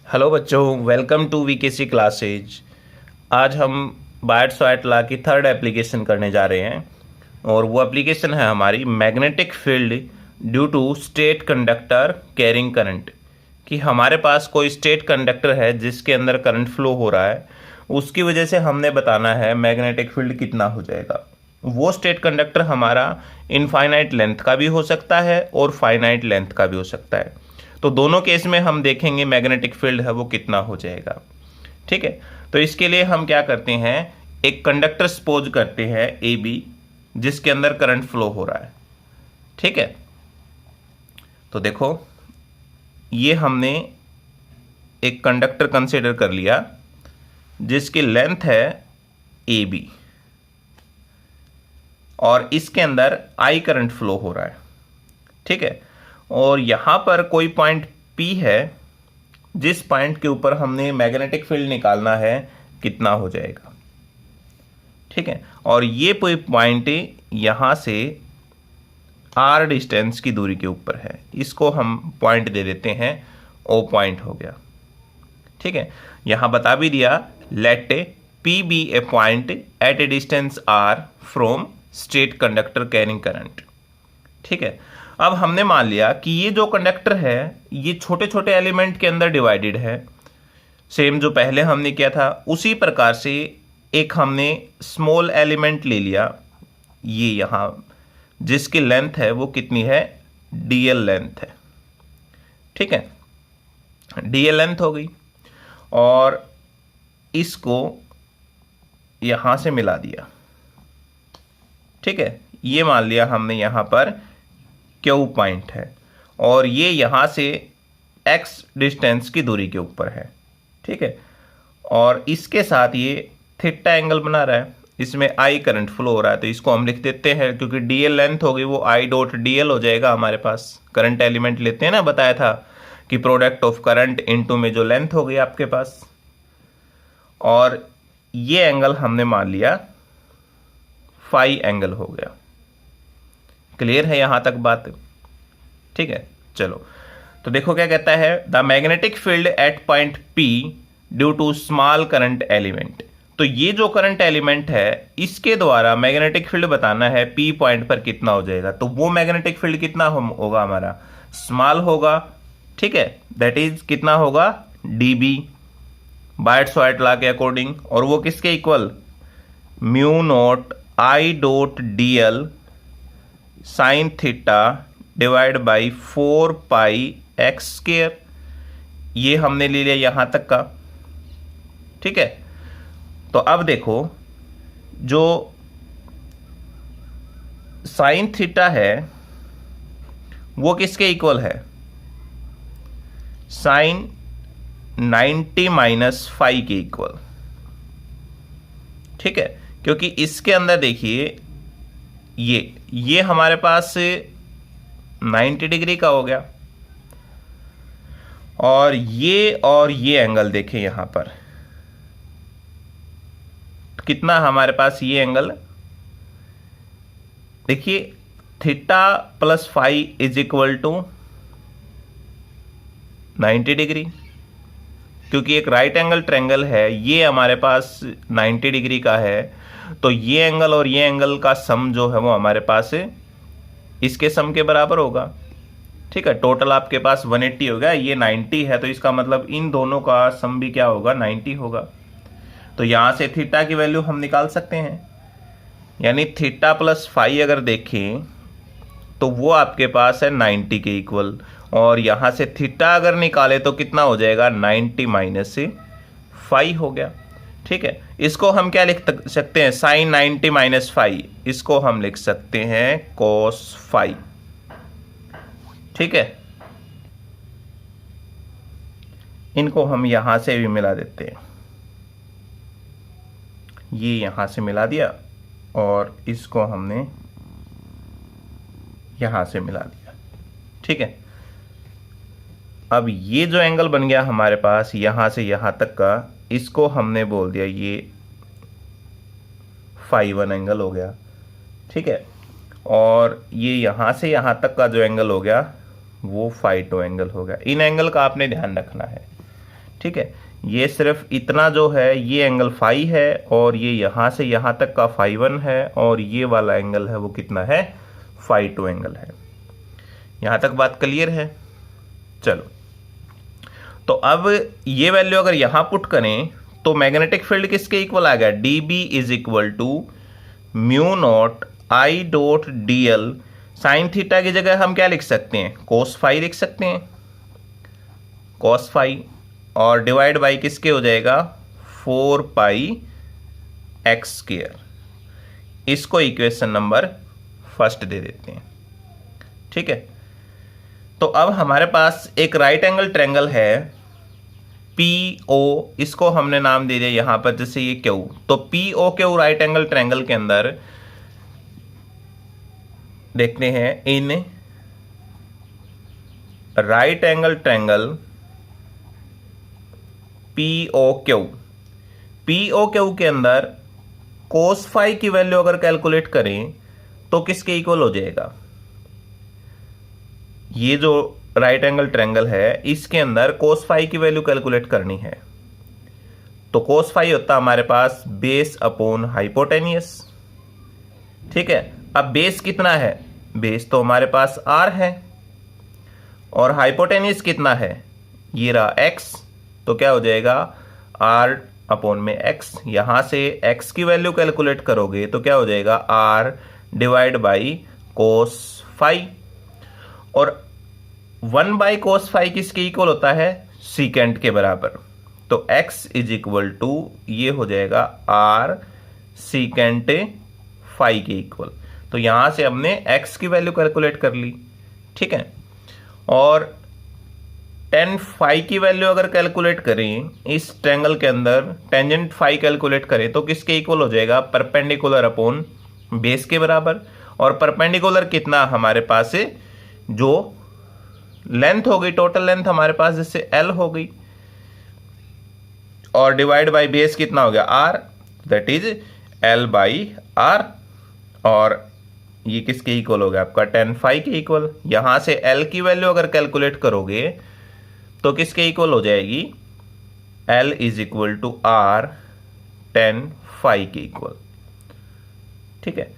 Hello बच्चों, welcome to वीकेसी classes. आज हम बायट-सॉयट लॉ की थर्ड एप्लीकेशन करने जा रहे हैं और वो एप्लीकेशन है हमारी magnetic field due to straight conductor carrying current. कि हमारे पास कोई स्टेट कंडक्टर है जिसके अंदर करंट फ्लो हो रहा है, उसकी वजह से हमने बताना है मैग्नेटिक फील्ड कितना हो जाएगा। वो स्टेट कंडक्टर हमारा इनफाइनाइट लेंथ का भी हो सकता है और फाइनाइट लेंथ का भी हो सकता है। तो दोनों केस में हम देखेंगे मैग्नेटिक फील्ड है वो कितना हो जाएगा। ठीक है, तो इसके लिए हम क्या करते हैं, एक कंडक्टर सपोज करते हैं ए बी जिसके अंदर करंट फ्लो हो रहा है। ठीक है, तो देखो ये हमने एक कंडक्टर कंसीडर कर लिया जिसकी लेंथ है ए बी और इसके अंदर आई करंट फ्लो हो रहा है। ठीक है, और यहां पर कोई पॉइंट P है जिस पॉइंट के ऊपर हमने मैग्नेटिक फील्ड निकालना है कितना हो जाएगा। ठीक है, और ये कोई पॉइंट यहां से R डिस्टेंस की दूरी के ऊपर है, इसको हम पॉइंट दे देते हैं O पॉइंट हो गया। ठीक है, यहां बता भी दिया let P be a point at a distance R from straight conductor carrying current. ठीक है, अब हमने मान लिया कि ये जो कंडक्टर है ये छोटे छोटे एलिमेंट के अंदर डिवाइडेड है। सेम जो पहले हमने किया था उसी प्रकार से एक हमने स्मॉल एलिमेंट ले लिया, ये यहाँ जिसकी लेंथ है वो कितनी है, डीएल लेंथ है। ठीक है, डीएल लेंथ हो गई और इसको यहाँ से मिला दिया। ठीक है, ये मान लिया हमने यहाँ पर क्यू पॉइंट है और ये यहाँ से x डिस्टेंस की दूरी के ऊपर है। ठीक है, और इसके साथ ये थीटा एंगल बना रहा है, इसमें I करंट फ्लो हो रहा है, तो इसको हम लिख देते हैं क्योंकि डीएल लेंथ हो गई वो I डॉट डीएल हो जाएगा। हमारे पास करंट एलिमेंट लेते हैं ना, बताया था कि प्रोडक्ट ऑफ करंट इनटू में जो लेंथ हो गई आपके पास, और ये एंगल हमने मान लिया फाई एंगल हो गया। क्लियर है यहां तक बात? ठीक है, चलो तो देखो क्या कहता है, the magnetic field at point P due to small current element. तो ये जो करंट एलिमेंट है इसके द्वारा मैग्नेटिक फील्ड बताना है P पॉइंट पर कितना हो जाएगा। तो वो मैग्नेटिक फील्ड कितना होगा, हमारा स्मॉल होगा। ठीक है, दैट इज कितना होगा, dB बायट-सॉयट लॉ के अकॉर्डिंग, और वो किसके equal, mu naught I dot DL sine theta divide by 4 pi x square. ये हमने ले लिया यहां तक का। ठीक है, तो अब देखो जो साइन थीटा है वो किसके इक्वल है, साइन 90 माइनस फाइव के इक्वल। ठीक है, क्योंकि इसके अंदर देखिए ये हमारे पास 90 डिग्री का हो गया और ये एंगल देखें यहां पर कितना हमारे पास, ये एंगल देखिए theta plus phi is equal to 90 degree, क्योंकि एक राइट एंगल ट्रायंगल है, ये हमारे पास 90 डिग्री का है, तो ये एंगल और ये एंगल का सम जो है वो हमारे पास इसके सम के बराबर होगा। ठीक है, टोटल आपके पास 180 होगा, ये 90 है, तो इसका मतलब इन दोनों का सम भी क्या होगा, 90 होगा। तो यहां से थीटा की वैल्यू हम निकाल सकते हैं, यानी थीटा प्लस फाइव अगर देखें तो वो आपके पास है 90 के इक्वल, और यहां से थीटा अगर निकाले तो कितना हो जाएगा, 90 माइनस 5 हो गया। ठीक है, इसको हम क्या लिख सकते हैं, साइन 90 माइनस 5, इसको हम लिख सकते हैं कोस 5। ठीक है, इनको हम यहां से भी मिला देते हैं, ये यहां से मिला दिया और इसको हमने यहां से मिला दिया। ठीक है, अब ये जो एंगल बन गया हमारे पास यहां से यहां तक का, इसको हमने बोल दिया ये फाइव 1 एंगल हो गया। ठीक है, और ये यहां से यहां तक का जो एंगल हो गया वो फाई 2 एंगल हो गया। इन एंगल का आपने ध्यान रखना है। ठीक है, ये सिर्फ इतना जो है ये एंगल फाई है और ये यहां से यहां तक का फाई 1 है और ये वाला एंगल है वो कितना है, फाई 2 एंगल है। यहां तक बात क्लियर है। चलो, तो अब ये वैल्यू अगर यहां पुट करें तो मैग्नेटिक फील्ड किसके इक्वल आ गया, d B is equal to mu naught I dot d l. Sine theta की जगह हम क्या लिख सकते हैं, कोस फाई लिख सकते हैं, कोस फाई, और डिवाइड बाई किसके हो जाएगा, 4 पाई एक्स स्क्वायर। इसको इक्वेशन नंबर फर्स्ट दे देते हैं। ठीक है, तो अब हमारे पास एक राइट एंगल ट्रायंगल है पी ओ, इसको हमने नाम दे दिया यहां पर जैसे ये क्यू। तो P O Q right angle triangle के अंदर देखते हैं, in right angle triangle P O Q, P O Q के अंदर कोस फाई की वैल्यू अगर कैलकुलेट करें तो किसके इक्वल हो जाएगा, ये जो राइट एंगल ट्रायंगल है इसके अंदर कोस फाई की वैल्यू कैलकुलेट करनी है। तो कोस फाई होता है हमारे पास बेस अपॉन हाइपोटेनियस। ठीक है, अब बेस कितना है, बेस तो हमारे पास r है और हाइपोटेनियस कितना है, ये रहा x। तो क्या हो जाएगा, r अपॉन में x। यहां से x की वैल्यू कैलकुलेट करोगे तो क्या हो जाएगा, r divide by cos phi. और 1 बाई कोस फाई किसके इक्वल होता है, सीकेंट के बराबर। तो x इज इक्वल टू ये हो जाएगा r सीकेंट फाई के इक्वल। तो यहां से हमने x की वैल्यू कैलकुलेट कर ली। ठीक है, और tan फाई की वैल्यू अगर कैलकुलेट करें इस ट्रायंगल के अंदर, टेंजेंट फाई कैलकुलेट करें तो किसके इक्वल हो जाएगा, परपेंडिकुलर अपॉन बेस के बराबर। और परपेंडिकुलर कितना हमारे पास है, जो लेंथ हो गई, टोटल लेंथ हमारे पास जैसे l हो गई, और डिवाइड बाय बेस कितना हो गया, r, that is l by r। और ये किसके इक्वल हो गया आपका, tan फाई के इक्वल। यहां से l की वैल्यू अगर कैलकुलेट करोगे तो किसके इक्वल हो जाएगी, l is equal to r tan phi के इक्वल। ठीक है,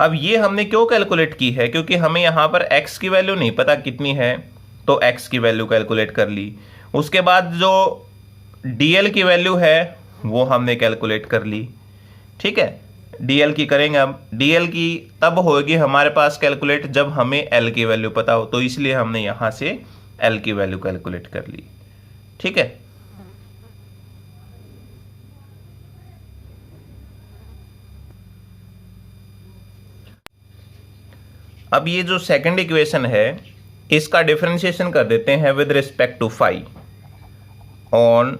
अब ये हमने क्यों कैलकुलेट की है, क्योंकि हमें यहां पर x की वैल्यू नहीं पता कितनी है, तो x की वैल्यू कैलकुलेट कर ली। उसके बाद जो dl की वैल्यू है वो हमने कैलकुलेट कर ली। ठीक है, dl की करेंगे, अब dl की तब होगी हमारे पास कैलकुलेट जब हमें l की वैल्यू पता हो, तो इसलिए हमने यहां से l की वैल्यू कैलकुलेट कर ली। ठीक है, अब ये जो सेकंड इक्वेशन है इसका डिफरेंशिएशन कर देते हैं with respect to phi. On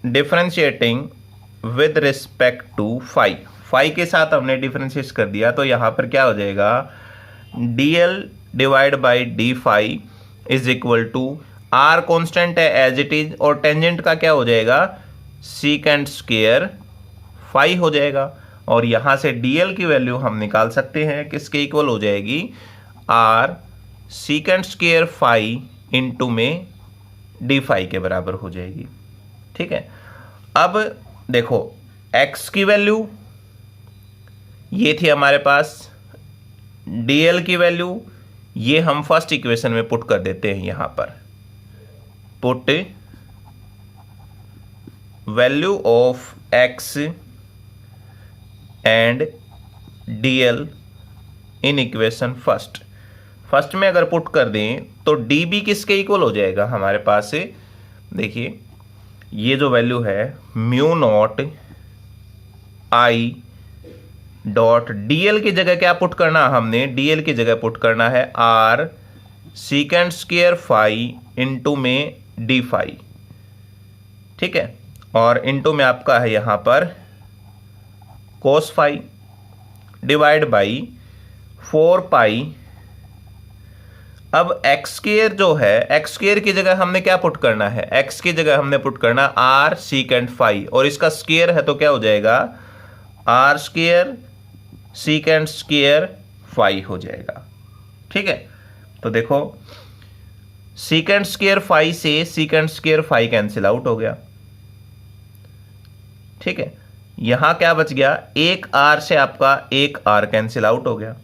differentiating with respect to phi, phi के साथ हमने डिफरेंशिएट कर दिया तो यहां पर क्या हो जाएगा, dl divide by d phi is equal to, r constant है एज इट इज, और टेंजेंट का क्या हो जाएगा, सीकेंट स्क्वायर फाई हो जाएगा। और यहां से dl की वैल्यू हम निकाल सकते हैं, किसके इक्वल हो जाएगी, r secant square phi into में डी फाई के बराबर हो जाएगी। ठीक है, अब देखो x की वैल्यू ये थी हमारे पास, dl की वैल्यू ये हम फर्स्ट इक्वेशन में पुट कर देते हैं। यहां पर put value of x and dl in equation first में अगर पुट कर दें तो db किसके इक्वल हो जाएगा हमारे पास से, देखिए ये जो वैल्यू है mu naught I dot dl की जगह क्या पुट करना, हमने dl की जगह पुट करना है r secant square phi into में डी फाई। ठीक है, और इंटू में आपका है यहां पर cos phi divide by 4 pi. अब एक्स स्क्वायर जो है, एक्स स्क्वायर की जगह हमने क्या पुट करना है, एक्स की जगह हमने पुट करना आर सीकेंट फाई, और इसका स्क्वायर है तो क्या हो जाएगा, r square secant square phi हो जाएगा। ठीक है, तो देखो सीकेंड स्क्वायर फाई से secant square phi cancel out हो गया। ठीक है, यहां क्या बच गया, एक आर से आपका एक आर कैंसिल आउट हो गया।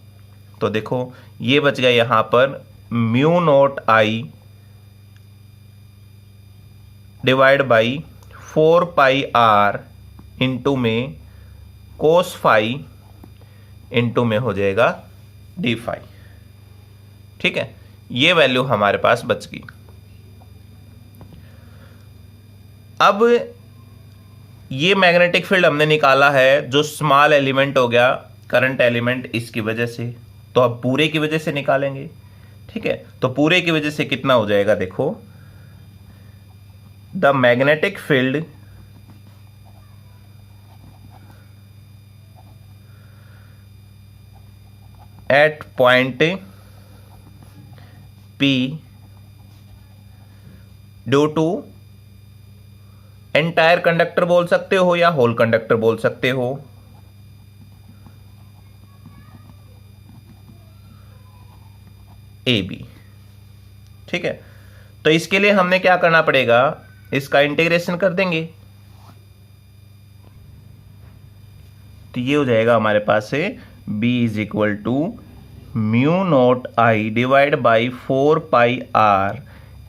तो देखो ये बच गया यहां पर mu naught I divide by 4 pi r into में कोस फाई इंटू में हो जाएगा डी फाई। ठीक है, ये वैल्यू हमारे पास बच गई। अब ये मैग्नेटिक फील्ड हमने निकाला है जो स्मॉल एलिमेंट हो गया करंट एलिमेंट इसकी वजह से, तो अब पूरे की वजह से निकालेंगे। ठीक है, तो पूरे की वजह से कितना हो जाएगा, देखो the magnetic field at point P due to entire conductor बोल सकते हो या होल कंडक्टर बोल सकते हो, ए बी। ठीक है, तो इसके लिए हमने क्या करना पड़ेगा, इसका इंटीग्रेशन कर देंगे। तो ये हो जाएगा हमारे पास से B is equal to mu naught I divide by 4 pi r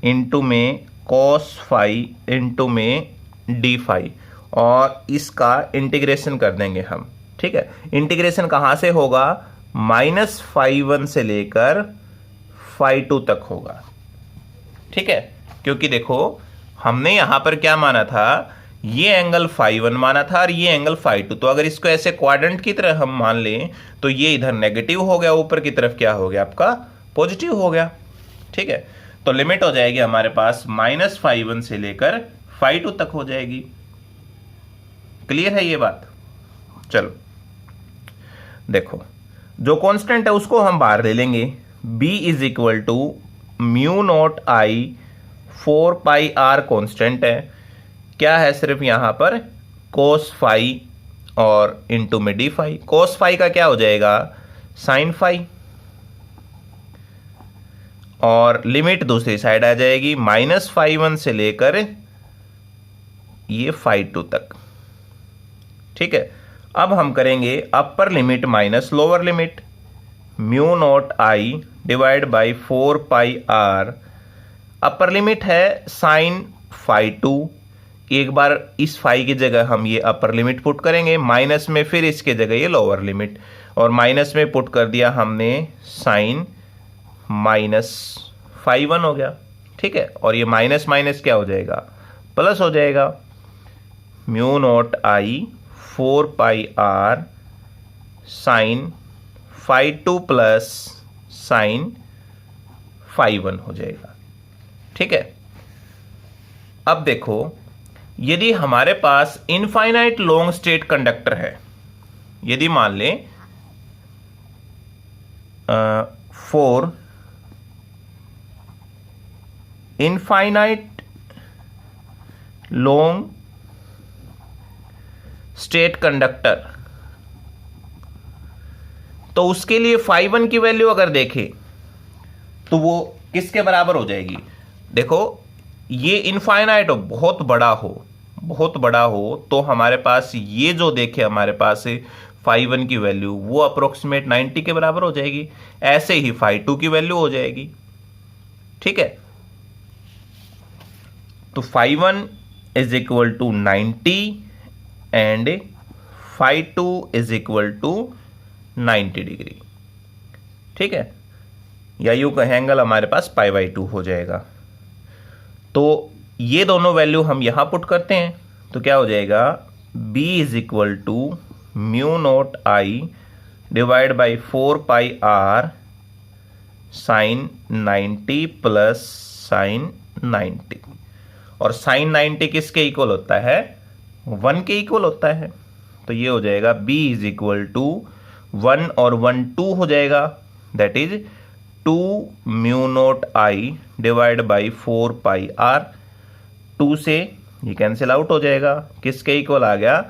into में कॉस फाई इंटू में डी फाई, और इसका इंटीग्रेशन कर देंगे हम। ठीक है, इंटीग्रेशन कहां से होगा, -φ1 से लेकर φ2 तक होगा। ठीक है, क्योंकि देखो हमने यहां पर क्या माना था, ये एंगल φ1 माना था और ये एंगल φ2, तो अगर इसको ऐसे क्वाड्रेंट की तरह हम मान लें तो ये इधर नेगेटिव हो गया, ऊपर की तरफ क्या हो गया आपका पॉजिटिव हो गया। ठीक है, तो लिमिट हो जाएगी हमारे पास -φ1 से लेकर φ2 तक हो जाएगी। क्लियर है ये बात। चलो देखो जो कांस्टेंट है उसको हम बाहर ले लेंगे, B is equal to mu naught I 4 pi r constant है, क्या है सिर्फ यहां पर कोस फाई और इंटू में डी फाई। कोस फाई का क्या हो जाएगा, साइन फाई, और लिमिट दूसरी साइड आ जाएगी -φ1 से लेकर ये φ2 तक। ठीक है, अब हम करेंगे upper limit minus lower limit, mu naught I divide by 4 pi r, upper limit है साइन φ2, एक बार इस फाई की जगह हम ये अपर लिमिट पुट करेंगे, माइनस में फिर इसके जगह ये लोअर लिमिट, और माइनस में पुट कर दिया हमने साइन -φ1 हो गया। ठीक है, और ये माइनस माइनस क्या हो जाएगा, प्लस हो जाएगा, mu naught I 4 pi are sine φ2 plus sine φ1 हो जाएगा। ठीक है, अब देखो यदि हमारे पास इनफाइनाइट लॉन्ग स्टेट कंडक्टर है, यदि मान लें 4 इनफाइनाइट लॉन्ग स्टेट कंडक्टर, तो उसके लिए φ1 की वैल्यू अगर देखें तो वो किसके बराबर हो जाएगी, देखो ये इनफाइनाइट हो, बहुत बड़ा हो तो हमारे पास ये जो देखे हमारे पास φ1 की वैल्यू वो अप्रोक्सीमेट 90 के बराबर हो जाएगी, ऐसे ही φ2 की वैल्यू हो जाएगी। ठीक है, तो φ1 is equal to 90 and φ2 is equal to 90 degree. ठीक है, या यूं कहें एंगल हमारे पास π/2 हो जाएगा। तो ये दोनों वैल्यू हम यहां पुट करते हैं तो क्या हो जाएगा, B is equal to mu naught I divide by 4 pi are sine 90 plus sine 90, और साइन 90 किसके इक्वल होता है, 1 के इक्वल होता है। तो ये हो जाएगा B इज इक्वल टू 1 और 1 2 हो जाएगा, that is 2 mu naught I divide by 4 pi r, 2 से ये कैंसिल आउट हो जाएगा, किसके इक्वल आ गया,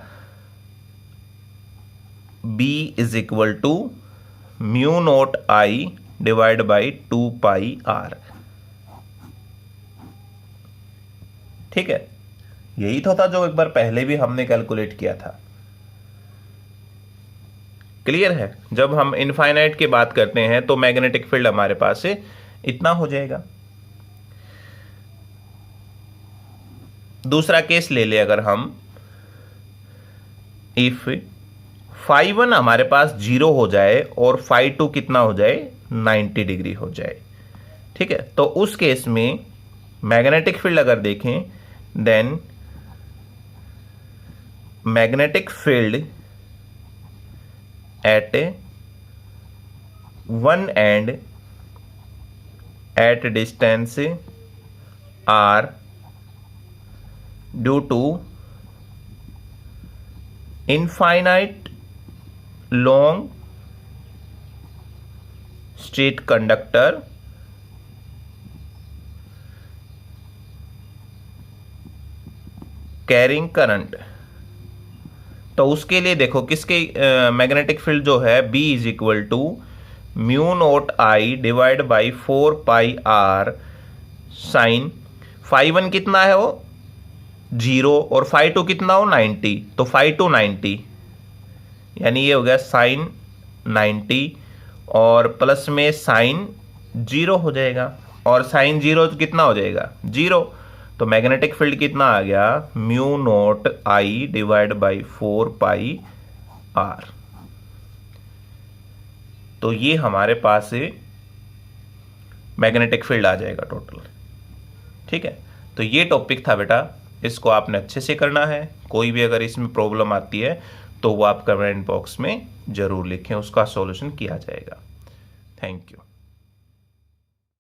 B is equal to mu naught I divide by 2 pi r. ठीक है, यही तो था जो एक बार पहले भी हमने कैलकुलेट किया था। क्लियर है? जब हम इनफाइनाइट की बात करते हैं तो मैग्नेटिक फील्ड हमारे पास से इतना हो जाएगा। दूसरा केस ले ले अगर हम, इफ φ1 हमारे पास 0 हो जाए और φ2 कितना हो जाए, 90 डिग्री हो जाए। ठीक है, तो उस केस में मैग्नेटिक फील्ड अगर देखें, then magnetic field at one end at distance r due to infinite long straight conductor carrying current। तो उसके लिए देखो किसके मैग्नेटिक फील्ड जो है B is equal to mu naught I divide by 4 pi are sine φ1 कितना है वो 0 और φ2 कितना हो 90, तो φ2 90, यानी ये हो गया साइन 90 और प्लस में साइन 0 हो जाएगा, और साइन 0 कितना हो जाएगा 0। तो मैग्नेटिक फील्ड कितना आ गया, mu naught I divide by 4 pi r. तो ये हमारे पास से मैग्नेटिक फील्ड आ जाएगा टोटल। ठीक है, तो ये टॉपिक था बेटा, इसको आपने अच्छे से करना है। कोई भी अगर इसमें प्रॉब्लम आती है तो वो आप कमेंट बॉक्स में ज़रूर लिखें, उसका सॉल्यूशन किया जाएगा। Thank you.